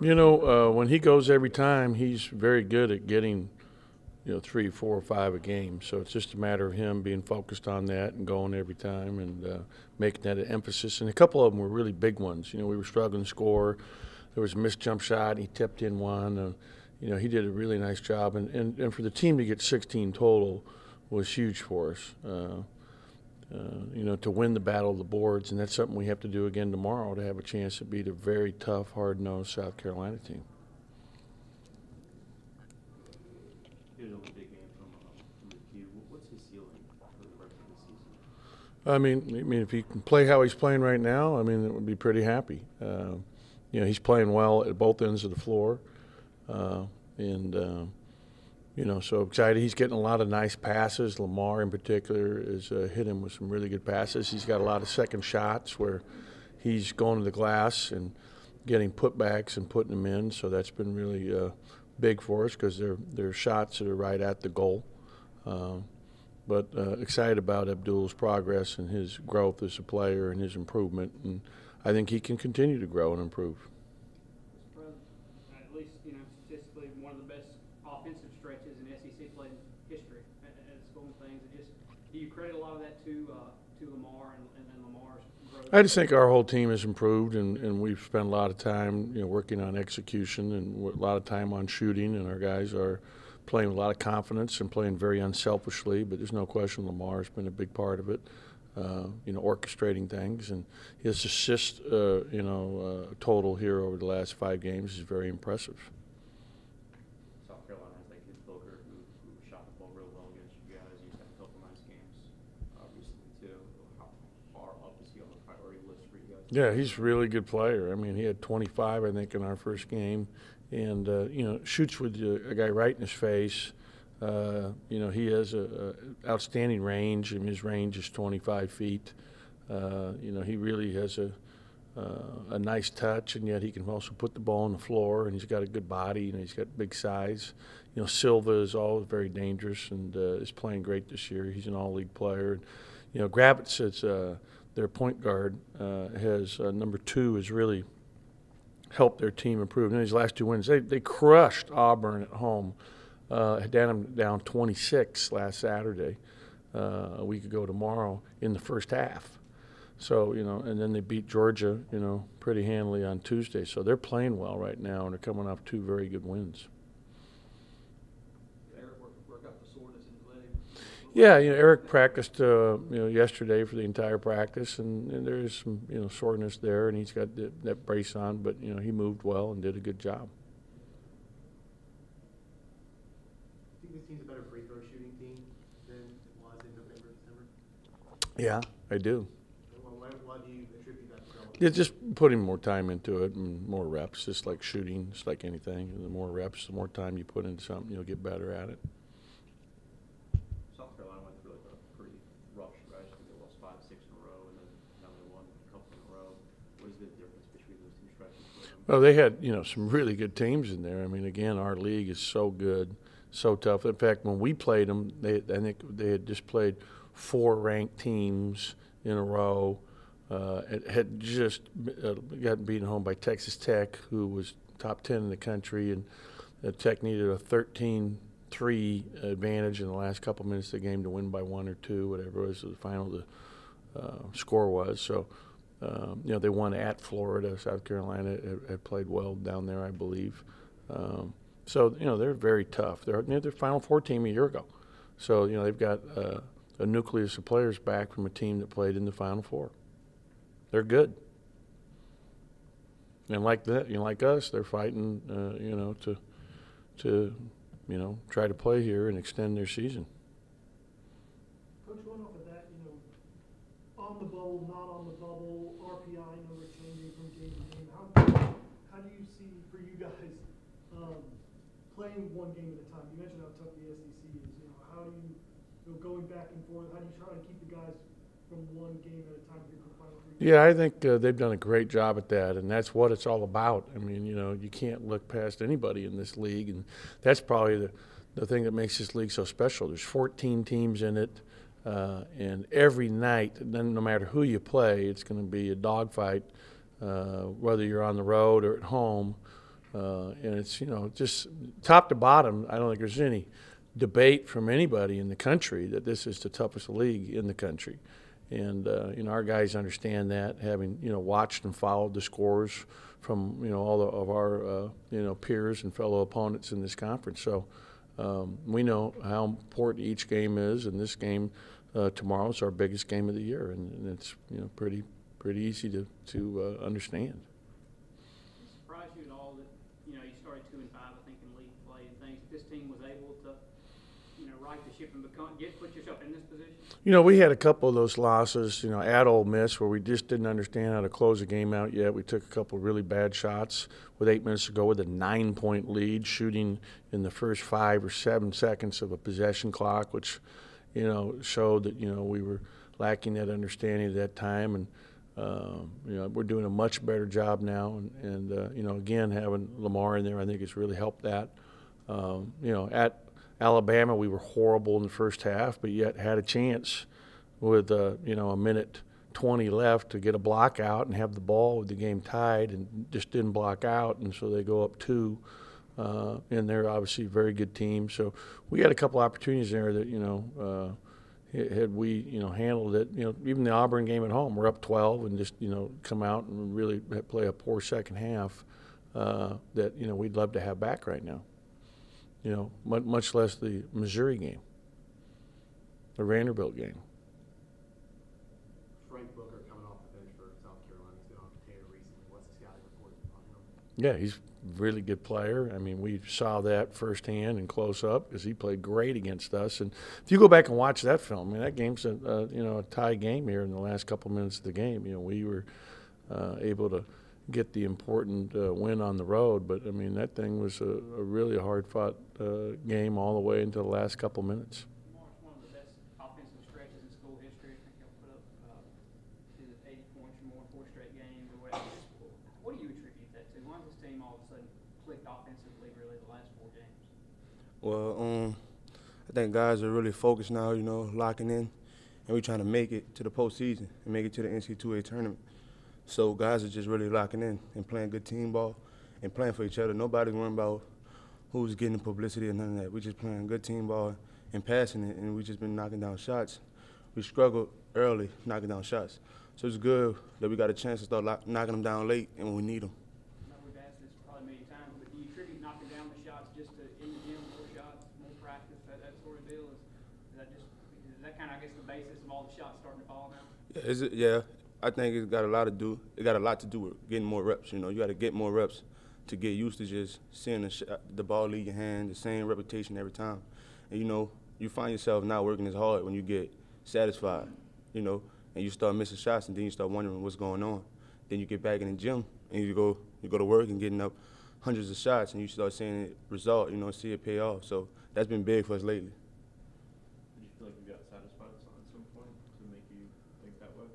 When he goes every time, he's very good at getting, 3, 4, or 5 a game. So it's just a matter of him being focused on that and going every time and making that an emphasis. And a couple of them were really big ones. We were struggling to score. There was a missed jump shot. He tipped in one. He did a really nice job. And for the team to get 16 total was huge for us. To win the battle of the boards, and that's something we have to do again tomorrow to have a chance to beat a very tough, hard-nosed South Carolina team. Big game from McHugh. What's his ceiling for the rest of the season? I mean, if he can play how he's playing right now, it would be pretty happy. He's playing well at both ends of the floor, so excited. He's getting a lot of nice passes. Lamar, in particular, has hit him with some really good passes. He's got a lot of second shots where he's going to the glass and getting putbacks and putting them in. So that's been really big for us because they're shots that are right at the goal. But excited about Abdul's progress and his growth as a player and his improvement. And I think he can continue to grow and improve. At least, statistically, one of the best offensive stretches in SEC play history at school and things. Do you credit a lot of that to Lamar and Lamar's growth? I just think our whole team has improved, and we've spent a lot of time, working on execution and a lot of time on shooting, and our guys are playing with a lot of confidence and playing very unselfishly. But there's no question Lamar's been a big part of it, orchestrating things, and his assist, total here over the last 5 games is very impressive. South Carolina has that kid Booker who shot the ball real well against you guys. He's had a couple nice games recently too. How far up is he on the priority list for you guys? Yeah, he's a really good player. He had 25, I think, in our first game, and shoots with a guy right in his face. He has a outstanding range, and his range is 25 feet. He really has a nice touch, and yet he can also put the ball on the floor, and he's got a good body, he's got big size. Silva is always very dangerous and is playing great this year. He's an all-league player. Gravitz is their point guard, has number 2 has really helped their team improve. In these last 2 wins, they crushed Auburn at home. Had them down 26 last Saturday, a week ago tomorrow, in the first half. So, and then they beat Georgia, pretty handily on Tuesday. So they're playing well right now, and they're coming off 2 very good wins. Eric work out the soreness in his leg. Yeah, Eric practiced, yesterday for the entire practice, and there is some, soreness there, and he's got that brace on, but, he moved well and did a good job. Do you think this team's a better free throw shooting team than it was in November, December? Yeah, I do. Why do you attribute that to? Yeah, just putting more time into it and more reps, just like shooting, just like anything. The more reps, the more time you put into something, you'll get better at it. South Carolina went through a pretty rough stretch. They lost 5, 6 in a row, and then now they won a couple in a row. What is the difference between those 2 stretches for them? Well, they had, some really good teams in there. Again, our league is so good, so tough. In fact, when we played them, I think they had just played 4 ranked teams in a row. It had just gotten beaten home by Texas Tech, who was top 10 in the country, and Tech needed a 13-3 advantage in the last couple minutes of the game to win by 1 or 2, whatever it was the final score was. So, they won at Florida. South Carolina had played well down there, I believe. So, they're very tough. They're the Final Four team a year ago. So, they've got a nucleus of players back from a team that played in the Final Four. They're good. And like that, like us, they're fighting, to try to play here and extend their season. Coach, going off of that, on the bubble, not on the bubble, RPI number changing from game to game. How do you see for you guys playing one game at a time? You mentioned how tough the SEC is. How do you, going back and forth? How do you try to keep the guys from one game at a time here for the final 3 games? Yeah, I think they've done a great job at that, and that's what it's all about. You can't look past anybody in this league, and that's probably the thing that makes this league so special. There's 14 teams in it, and every night, then no matter who you play, it's going to be a dogfight, whether you're on the road or at home. And it's, you know, just top to bottom, I don't think there's any debate from anybody in the country that this is the toughest league in the country. And, you know, our guys understand that, having, you know, watched and followed the scores from, you know, all of our, you know, peers and fellow opponents in this conference. So we know how important each game is, and this game tomorrow is our biggest game of the year, and it's, you know, pretty easy to understand. Surprised you at all that, you know, you started 2-5, I think, in league play and things. This team was able to, you know, right the ship and put yourself in this position? You know, we had a couple of those losses, you know, at Ole Miss, where we just didn't understand how to close the game out yet. We took a couple of really bad shots with 8 minutes to go with a 9-point lead, shooting in the first 5 or 7 seconds of a possession clock, which, you know, showed that, you know, we were lacking that understanding at that time. And, you know, we're doing a much better job now. And you know, again, having Lamar in there, I think has really helped that. You know, at Alabama, we were horrible in the first half, but yet had a chance with, you know, 1:20 left to get a block out and have the ball with the game tied, and just didn't block out, and so they go up 2. And they're obviously a very good team. So we had a couple opportunities there that, you know, had we, you know, handled it, you know, even the Auburn game at home, we're up 12 and just, you know, come out and really play a poor second half that, you know, we'd love to have back right now. You know, much less the Missouri game, the Vanderbilt game. Frank Booker coming off the bench for South Carolina. He's been on Taylor recently. What's the scouting report on him? Yeah, he's a really good player. I mean, we saw that firsthand and close up because he played great against us. And if you go back and watch that film, I mean, that game's a you know, a tie game here in the last couple minutes of the game. You know, we were able to get the important win on the road, but I mean, that thing was a really hard-fought game all the way into the last couple minutes. Mark's one of the best offensive stretches in school history. I think he'll put up 80 points or more in 4 straight games or whatever. What do you attribute that to? Why has this team all of a sudden clicked offensively really the last 4 games? Well, I think guys are really focused now, you know, locking in, and we're trying to make it to the postseason and make it to the NCAA tournament. So guys are just really locking in and playing good team ball and playing for each other. Nobody's worrying about who's getting the publicity and none of that. We're just playing good team ball and passing it, and we've just been knocking down shots. We struggled early knocking down shots. So it's good that we got a chance to start knocking them down late and when we need them. I know we've asked this probably many times, but do you attribute knocking down the shots just to in the gym, more shots, more practice, that sort of deal? Is that kind of, I guess, the basis of all the shots starting to fall now? Yeah, I think it's got a lot to do. It got a lot to do with getting more reps. You know, you got to get more reps to get used to just seeing the ball leave your hand, the same repetition every time. And you know, you find yourself not working as hard when you get satisfied. You know, and you start missing shots, and then you start wondering what's going on. Then you get back in the gym and you go to work and getting up hundreds of shots, and you start seeing it result. You know, see it pay off. So that's been big for us lately. Did you feel like you got satisfied at some point to make you think that way?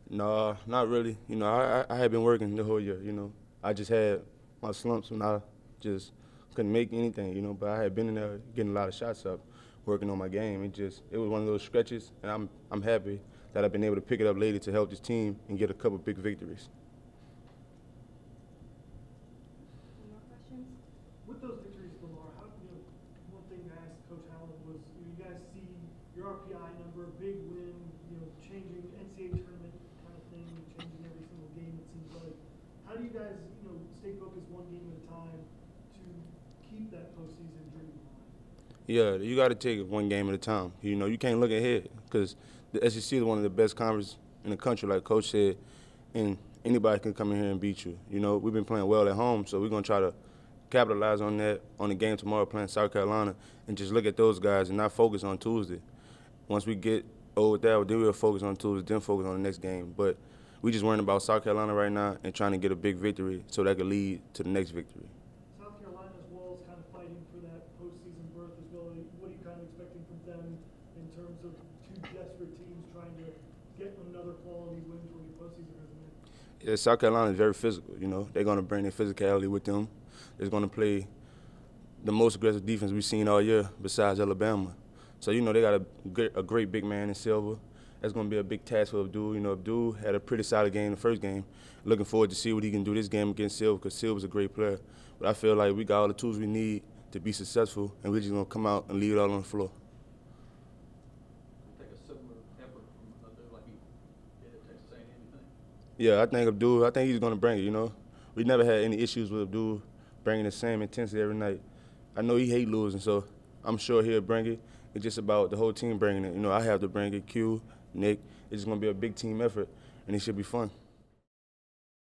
No, not really. You know, I had been working the whole year, you know. I just had my slumps when I just couldn't make anything, you know, but I had been in there getting a lot of shots up, working on my game. It was one of those stretches, and I'm happy that I've been able to pick it up lately to help this team and get a couple big victories. Any more questions? With those victories, Lamar, how, you know, one thing I asked Coach Allen was, you guys see your RPI number, big win, you know, changing NCAA tournament kind of thing, changing every single game, it seems like. How do you guys, you know, stay focused one game at a time to keep that postseason dream alive? Yeah, you got to take it one game at a time. You know, you can't look ahead because the SEC is one of the best conferences in the country, like Coach said, and anybody can come in here and beat you. You know, we've been playing well at home, so we're going to try to capitalize on that on the game tomorrow playing South Carolina and just look at those guys and not focus on Tuesday. Once we get over that, then we'll focus on Tuesday, then focus on the next game. But we just worrying about South Carolina right now and trying to get a big victory so that could lead to the next victory. South Carolina as well is kind of fighting for that postseason berth as well. What are you kind of expecting from them in terms of 2 desperate teams trying to get another quality win toward your postseason resume? Yeah, South Carolina is very physical. You know, they're going to bring their physicality with them. They're going to play the most aggressive defense we've seen all year besides Alabama. So, you know, they got a great big man in Silver, that's going to be a big task for Abdul. You know, Abdul had a pretty solid game the first game. Looking forward to see what he can do this game against Silver, because Silver's a great player. But I feel like we got all the tools we need to be successful, and we're just going to come out and leave it all on the floor. Take a similar effort from Abdul like he did at Texas A&M, you think? Yeah, I think he's going to bring it, you know. We never had any issues with Abdul bringing the same intensity every night. I know he hates losing, so I'm sure he'll bring it. It's just about the whole team bringing it. You know, I have to bring it, Q, Nick. It's just going to be a big team effort, and it should be fun.